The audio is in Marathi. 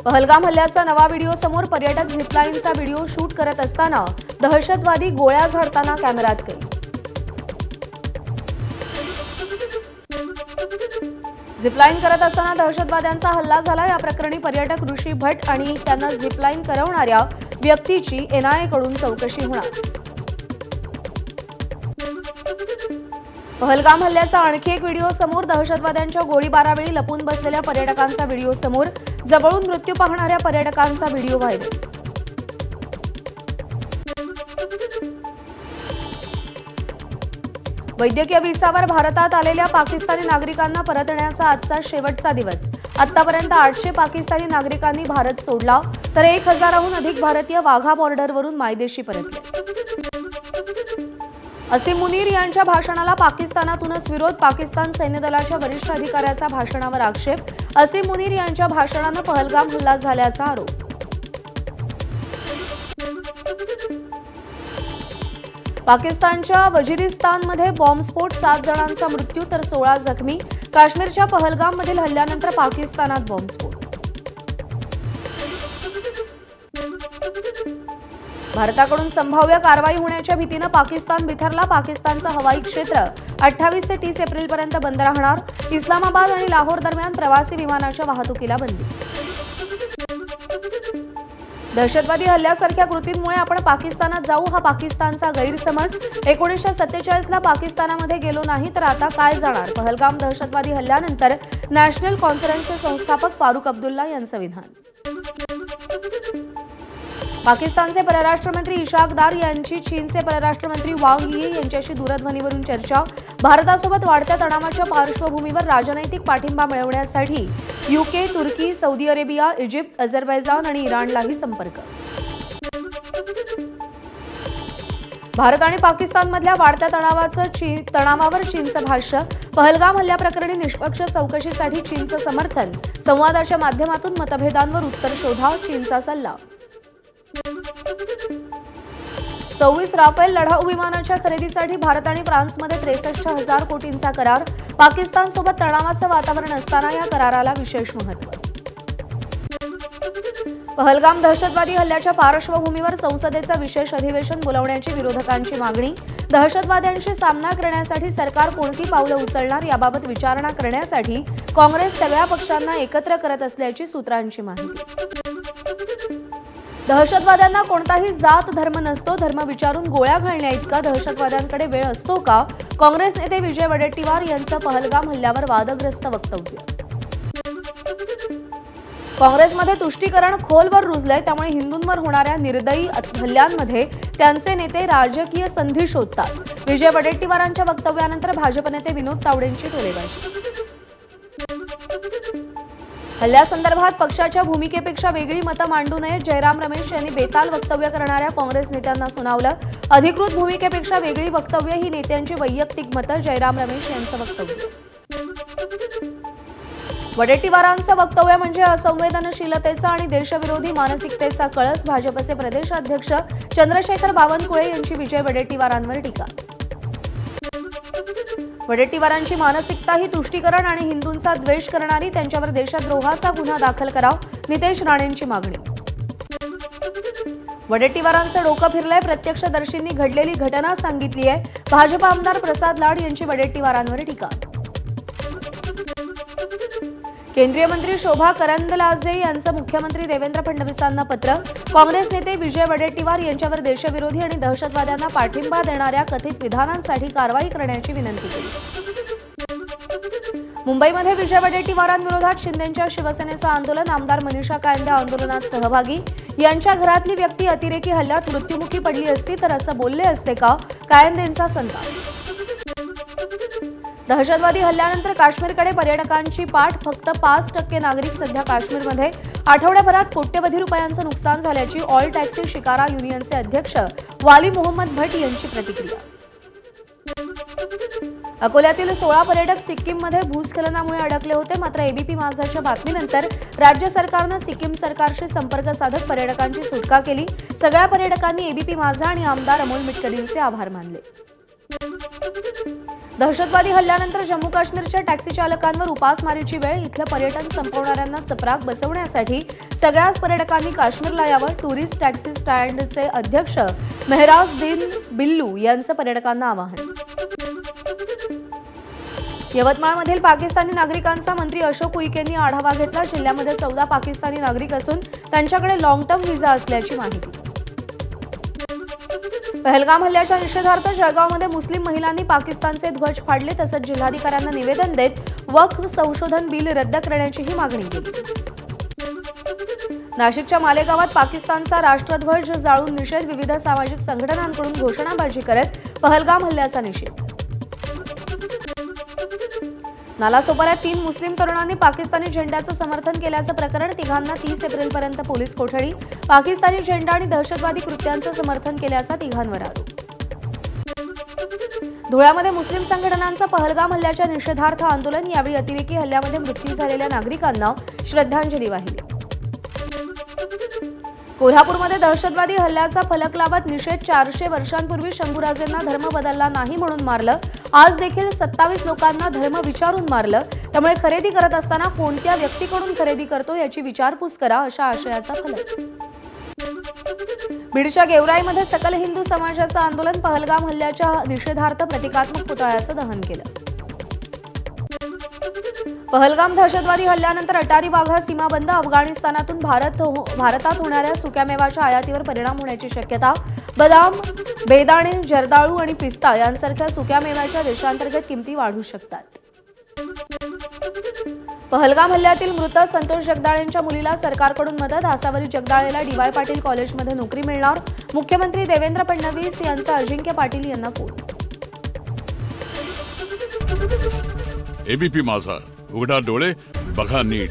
पहलगाम हल्ल्याचा नवा व्हिडिओ समोर. पर्यटक झिपलाईनचा व्हिडिओ शूट करत असताना दहशतवादी गोळ्या झाडताना कॅमेऱ्यात कैद. झिपलाईन करत असताना दहशतवाद्यांचा हल्ला झाला. या प्रकरणी पर्यटक ऋषी भट्ट आणि त्यांना झिपलाईन करवणाऱ्या व्यक्तीची एनआयए कडून चौकशी होणार. पहलगाम हल्ल्याचा आणखी एक व्हिडिओ समोर. दहशतवाद्यांच्या गोळीबारावेळी लपून बसलेल्या पर्यटकांचा व्हिडिओ समोर. जवळून मृत्यू पाहणाऱ्या पर्यटकांचा व्हिडिओ व्हायरल. वैद्यकीय व्हिसावर भारतात आलेल्या पाकिस्तानी नागरिकांना परतण्याचा आजचा शेवटचा दिवस. आतापर्यंत 800 पाकिस्तानी नागरिकांनी भारत सोडला, तर 1000हून अधिक भारतीय वाघा बॉर्डरवरून मायदेशी परतले. असीम मुनीर यांच्या भाषणाला पाकिस्तानातूनच विरोध. पाकिस्तान सैन्य दलाच्या वरिष्ठ अधिकाऱ्याचा भाषणावर आक्षेप. असीम मुनीर यांच्या भाषणानं पहलगाम हल्ला झाल्याचा आरोप. पाकिस्तानच्या वजिरिस्तानमध्ये बॉम्बस्फोट. 7 जणांचा मृत्यू तर 16 जखमी. काश्मीरच्या पहलगाममधील हल्ल्यानंतर पाकिस्तानात बॉम्बस्फोट. भारताकडून संभाव्य कारवाई होण्याच्या भीतीनं पाकिस्तान बिथरला. पाकिस्तानचं हवाई क्षेत्र 28 ते 30 एप्रिलपर्यंत बंद राहणार. इस्लामाबाद आणि लाहोर दरम्यान प्रवासी विमानाच्या वाहतुकीला बंदी. दहशतवादी हल्ल्यासारख्या कृतींमुळे आपण पाकिस्तानात जाऊ हा पाकिस्तानचा गैरसमज. 1947ला पाकिस्तानामध्ये गेलो नाही तर आता काय जाणार. पहलगाम दहशतवादी हल्ल्यानंतर नॅशनल कॉन्फरन्सचे संस्थापक फारुख अब्दुल्ला यांचं विधान. पाकिस्तानचे परराष्ट्र मंत्री इशाक दार यांची चीनचे परराष्ट्र मंत्री वांग यी यांच्याशी दूरध्वनीवरून चर्चा. भारतासोबत वाढत्या तणावाच्या पार्श्वभूमीवर राजनैतिक पाठिंबा मिळवण्यासाठी यूके, तुर्की, सौदी अरेबिया, इजिप्त, अझरबैजान आणि इराणलाही संपर्क. भारत आणि पाकिस्तानमधल्या वाढत्या तणावावर चीनचं भाष्य. पहलगाम हल्ल्याप्रकरणी निष्पक्ष चौकशीसाठी चीनचं समर्थन. संवादाच्या माध्यमातून मतभेदांवर उत्तर शोधा, चीनचा सल्ला. 26 राफेल लढाऊ विमानाच्या खरेदीसाठी भारत आणि फ्रान्समध्ये 63,000 कोटींचा करार. पाकिस्तानसोबत तणावाचं वातावरण असताना या कराराला विशेष महत्त्व. पहलगाम दहशतवादी हल्ल्याच्या पार्श्वभूमीवर संसदेचं विशेष अधिवेशन बोलावण्याची विरोधकांची मागणी. दहशतवाद्यांशी सामना करण्यासाठी सरकार कोणती पावलं उचलणार याबाबत विचारणा करण्यासाठी काँग्रेस सगळ्या पक्षांना एकत्र करत असल्याची सूत्रांची माहिती. दहशतवाद्यांना कोणताही जात धर्म नसतो. धर्म विचारून गोळ्या घालण्याइतका दहशतवाद्यांकडे वेळ असतो का. काँग्रेस नेते विजय वडेट्टीवार यांचं पहलगाम हल्ल्यावर वादग्रस्त वक्तव्य. काँग्रेसमध्ये तुष्टीकरण खोलवर रुजलंय, त्यामुळे हिंदूंवर होणाऱ्या निर्दयी हल्ल्यांमध्ये त्यांचे नेते राजकीय संधी शोधतात. विजय वडेट्टीवारांच्या वक्तव्यानंतर भाजप नेते विनोद तावडेंची टोलेबाजी. हल्ल्यासंदर्भात पक्षाच्या भूमिकेपेक्षा वेगळी मतं मांडू नयेत. जयराम रमेश यांनी बेताल वक्तव्य करणाऱ्या काँग्रेस नेत्यांना सुनावलं. अधिकृत भूमिकेपेक्षा वेगळी वक्तव्य ही नेत्यांची वैयक्तिक मतं. जयराम रमेश यांचं वक्तव्य. वडेट्टीवारांचं वक्तव्य म्हणजे असंवेदनशीलतेचा आणि देशविरोधी मानसिकतेचा कळस. भाजपचे प्रदेशाध्यक्ष चंद्रशेखर बावनकुळे यांची विजय वडेट्टीवारांवर टीका. वडेट्टीवारांची मानसिकता ही तुष्टीकरण आणि हिंदूंचा द्वेष करणारी. त्यांच्यावर देशद्रोहाचा गुन्हा दाखल करावा. नितेश राणेंची मागणी. वडेट्टीवारांचं डोकं फिरलंय. प्रत्यक्षदर्शींनी घडलेली घटना सांगितली आहे. भाजप आमदार प्रसाद लाड यांची वडेट्टीवारांवर टीका. केंद्रीय मंत्री शोभा करंदलाजे यांचं मुख्यमंत्री देवेंद्र फडणवीसांना पत्र. काँग्रेस नेते विजय वडेट्टीवार यांच्यावर देशविरोधी आणि दहशतवाद्यांना पाठिंबा देणाऱ्या कथित विधानांसाठी कारवाई करण्याची विनंती केली. मुंबईमध्ये विजय वडेट्टीवारांविरोधात शिंदेंच्या शिवसेनेचं आंदोलन. आमदार मनीषा कायंदे आंदोलनात सहभागी. यांच्या घरातली व्यक्ती अतिरेकी हल्ल्यात मृत्युमुखी पडली असती तर असं बोलले असते का. कायंदेंचा संताप. दहशतवादी हल्ल्यानंतर काश्मीरकडे पर्यटकांची पाठ. फक्त 5% नागरिक सध्या काश्मीरमध्ये. आठवड्याभरात कोट्यवधी रुपयांचं नुकसान झाल्याची ऑल टॅक्सी शिकारा युनियनचे अध्यक्ष वाली मोहम्मद भट यांची प्रतिक्रिया. अकोल्यातील 16 पर्यटक सिक्कीममध्ये भूस्खलनामुळे अडकले होते. मात्र एबीपी माझाच्या बातमीनंतर राज्य सरकारनं सिक्कीम सरकारशी संपर्क साधत पर्यटकांची सुटका केली. सगळ्या पर्यटकांनी एबीपी माझा आणि आमदार अमोल मिटकरींचे आभार मानले. दहशतवादी हल्ल्यानंतर जम्मू काश्मीरच्या टॅक्सी चालकांवर उपासमारीची वेळ, इथलं पर्यटन संपवणाऱ्यांना चपराक बसवण्यासाठी सगळ्याच पर्यटकांनी काश्मीरला यावं. टुरिस्ट टॅक्सी स्टँडचे अध्यक्ष मेहराजद्दीन बिल्लू यांचं पर्यटकांना आवाहन. यवतमाळमधील पाकिस्तानी नागरिकांचा मंत्री अशोक उईकेंनी आढावा घेतला. जिल्ह्यामध्ये 14 पाकिस्तानी नागरिक असून त्यांच्याकडे लॉंग टर्म व्हिसा असल्याची माहिती. पहलगाम हल्ल्याच्या निषेधार्थ जळगावमध्ये मुस्लिम महिलांनी पाकिस्तानचे ध्वज फाडले. तसंच जिल्हाधिकाऱ्यांना निवेदन देत वक्फ संशोधन बिल रद्द करण्याचीही मागणी केली. नाशिकच्या मालेगावात पाकिस्तानचा राष्ट्रध्वज जाळून निषेध, विविध सामाजिक संघटनांकडून घोषणाबाजी करत पहलगाम हल्ल्याचा निषेध. नालासोपाऱ्यात 3 मुस्लिम तरुणांनी पाकिस्तानी झेंड्याचं समर्थन केल्याचं प्रकरण, तिघांना 30 एप्रिलपर्यंत पोलीस कोठडी. पाकिस्तानी झेंडा आणि दहशतवादी कृत्यांचं समर्थन केल्याचा तिघांवर आरोप. धुळ्यामध्ये मुस्लिम संघटनांचं पहलगाम हल्ल्याच्या निषेधार्थ आंदोलन, यावेळी अतिरेकी हल्ल्यामध्ये मृत्यू झालेल्या नागरिकांना श्रद्धांजली वाहिली. कोल्हापूरमध्ये दहशतवादी हल्ल्याचा फलक लावत निषेध, 400 वर्षांपूर्वी शंभूराजेंना धर्म बदलला नाही म्हणून मारलं. आज देखील 27 लोकांना धर्म विचारून मारलं. त्यामुळे खरेदी करत असताना कोणत्या व्यक्तीकडून खरेदी करतो याची विचारपूस करा, अशा आशयाचा फलक. बीडच्या गेवराईमध्ये सकल हिंदू समाजाचं आंदोलन, पहलगाम हल्ल्याच्या निषेधार्थ प्रतिकात्मक पुतळ्याचं दहन केलं. पहलगाम दहशतवादी हल्ल्यानंतर अटारी वाघा सीमा बंद, अफगाणिस्तानातून भारतात होणाऱ्या सुक्यामेवाच्या आयातीवर परिणाम होण्याची शक्यता. बदाम, बेदाणे, जर्दाळू आणि पिस्ता यांसारख्या सुक्यामेव्याच्या देशांतर्गत किमती वाढू शकतात. पहलगाम हल्ल्यातील मृत संतोष जगदाळेंच्या मुलीला सरकारकडून मदत, आसावरी जगदाळेला DY पाटील कॉलेजमध्ये नोकरी मिळणार. मुख्यमंत्री देवेंद्र फडणवीस यांचा अजिंक्य पाटील यांना फोन. एबीपी माझा, उघडा डोळे बघा नीट.